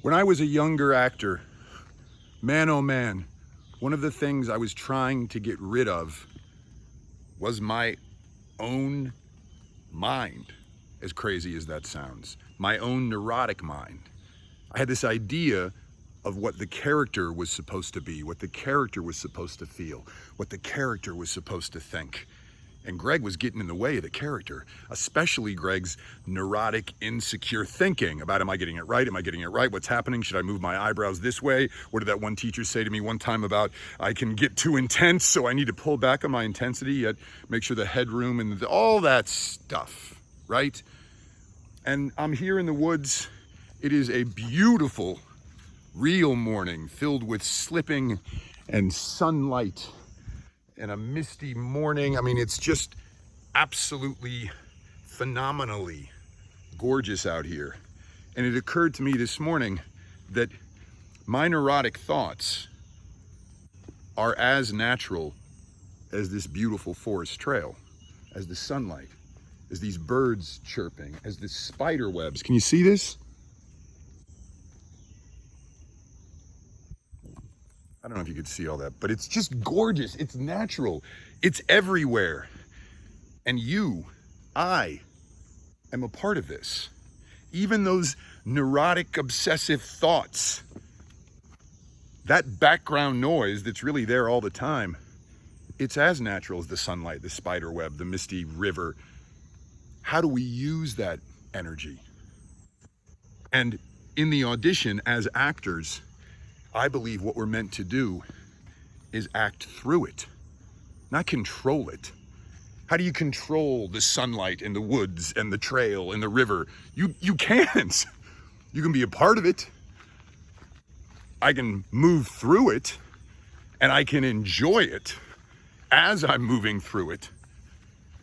When I was a younger actor, man oh man, one of the things I was trying to get rid of was my own mind, as crazy as that sounds. My own neurotic mind. I had this idea of what the character was supposed to be, what the character was supposed to feel, what the character was supposed to think. And Greg was getting in the way of the character, especially Greg's neurotic, insecure thinking about, am I getting it right? Am I getting it right? What's happening? Should I move my eyebrows this way? What did that one teacher say to me one time about, I can get too intense, so I need to pull back on my intensity, yet make sure the headroom and all that stuff, right? And I'm here in the woods. It is a beautiful, real morning filled with slipping and sunlight. And a misty morning. I mean, it's just absolutely phenomenally gorgeous out here. And it occurred to me this morning that my neurotic thoughts are as natural as this beautiful forest trail, as the sunlight, as these birds chirping, as the spider webs. Can you see this? I don't know if you could see all that, but it's just gorgeous. It's natural. It's everywhere. And I am a part of this. Even those neurotic, obsessive thoughts, that background noise that's really there all the time, it's as natural as the sunlight, the spider web, the misty river. How do we use that energy? And in the audition, as actors, I believe what we're meant to do is act through it, not control it. How do you control the sunlight and the woods and the trail and the river? You can't. You can be a part of it. I can move through it and I can enjoy it as I'm moving through it.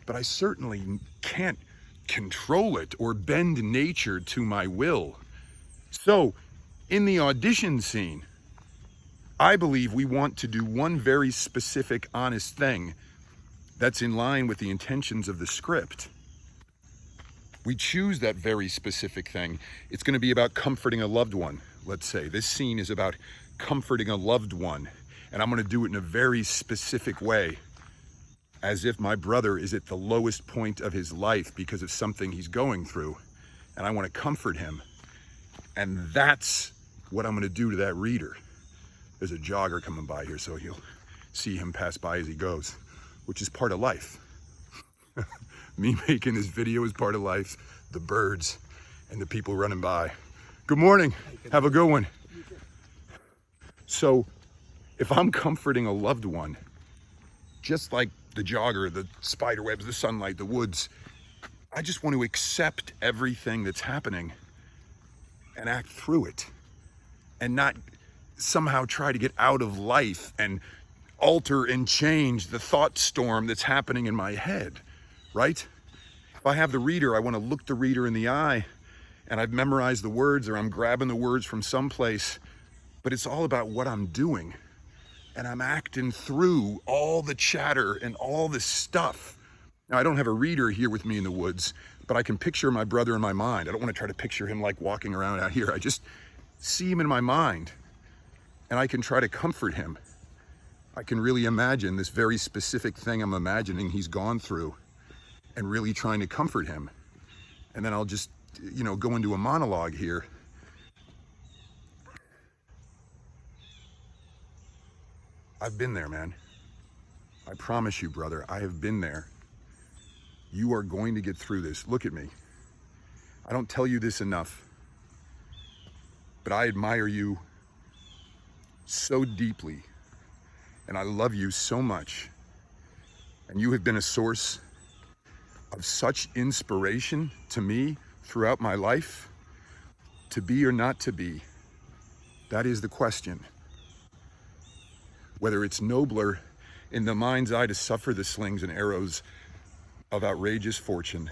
But I certainly can't control it or bend nature to my will. So in the audition scene, I believe we want to do one very specific, honest thing that's in line with the intentions of the script. We choose that very specific thing. It's going to be about comforting a loved one, let's say. This scene is about comforting a loved one, and I'm going to do it in a very specific way, as if my brother is at the lowest point of his life because of something he's going through, and I want to comfort him. And that's what I'm going to do to that reader. There's a jogger coming by here, so you'll see him pass by as he goes, which is part of life. Me making this video is part of life. The birds and the people running by. Good morning. Have a good one. So if I'm comforting a loved one, just like the jogger, the spider webs, the sunlight, the woods, I just want to accept everything that's happening and act through it and not somehow try to get out of life and alter and change the thought storm that's happening in my head, right? If I have the reader, I want to look the reader in the eye and I've memorized the words or I'm grabbing the words from someplace, but it's all about what I'm doing. And I'm acting through all the chatter and all this stuff. Now, I don't have a reader here with me in the woods, but I can picture my brother in my mind. I don't want to try to picture him like walking around out here. I just see him in my mind. And I can try to comfort him. I can really imagine this very specific thing I'm imagining he's gone through and really trying to comfort him. And then I'll just, go into a monologue here. I've been there, man. I promise you, brother, I have been there. You are going to get through this. Look at me. I don't tell you this enough, but I admire you so deeply, and I love you so much, and you have been a source of such inspiration to me throughout my life. To be or not to be, that is the question. Whether it's nobler in the mind's eye to suffer the slings and arrows of outrageous fortune,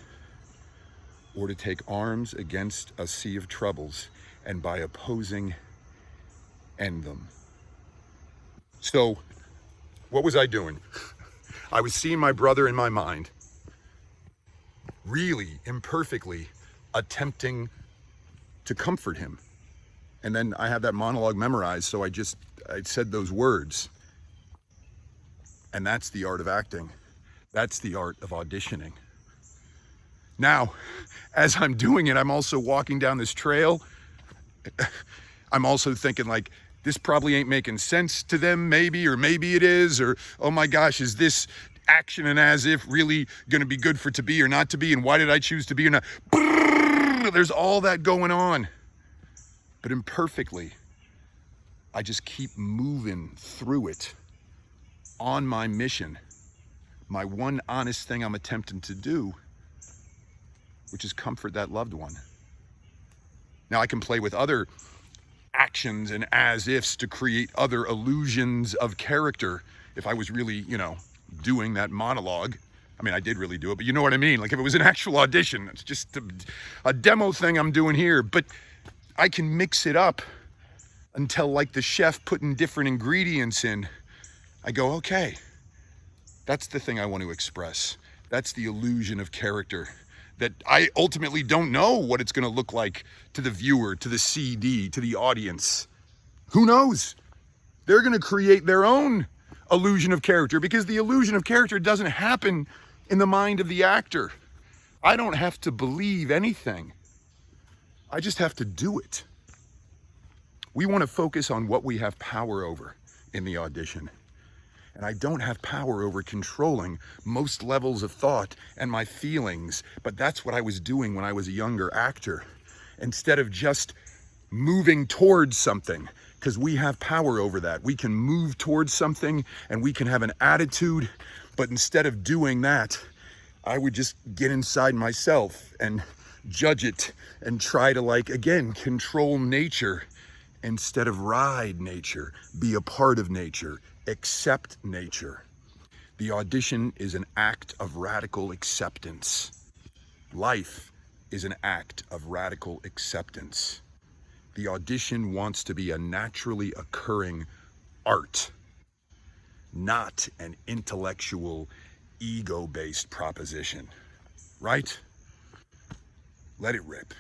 or to take arms against a sea of troubles and by opposing end them. So what was I doing? I was seeing my brother in my mind, really imperfectly attempting to comfort him. And then I have that monologue memorized, so I said those words. And that's the art of acting. That's the art of auditioning. Now, as I'm doing it, I'm also walking down this trail. I'm also thinking like, this probably ain't making sense to them, maybe, or maybe it is, or, oh my gosh, is this action and as if really gonna be good for to be or not to be, and why did I choose to be or not? There's all that going on. But imperfectly, I just keep moving through it on my mission, my one honest thing I'm attempting to do, which is comfort that loved one. Now I can play with other actions and as-ifs to create other illusions of character if I was really, doing that monologue. I mean, I did really do it, but you know what I mean? Like if it was an actual audition, it's just a demo thing I'm doing here, but I can mix it up until like the chef putting different ingredients in, I go, okay, that's the thing I want to express. That's the illusion of character that I ultimately don't know what it's going to look like to the viewer, to the CD, to the audience. Who knows? They're going to create their own illusion of character because the illusion of character doesn't happen in the mind of the actor. I don't have to believe anything. I just have to do it. We want to focus on what we have power over in the audition. And I don't have power over controlling most levels of thought and my feelings, but that's what I was doing when I was a younger actor. Instead of just moving towards something, because we have power over that. We can move towards something and we can have an attitude, but instead of doing that, I would just get inside myself and judge it and try to, like, again, control nature instead of ride nature, be a part of nature, accept nature. The audition is an act of radical acceptance. Life is an act of radical acceptance. The audition wants to be a naturally occurring art, not an intellectual, ego-based proposition, right? Let it rip.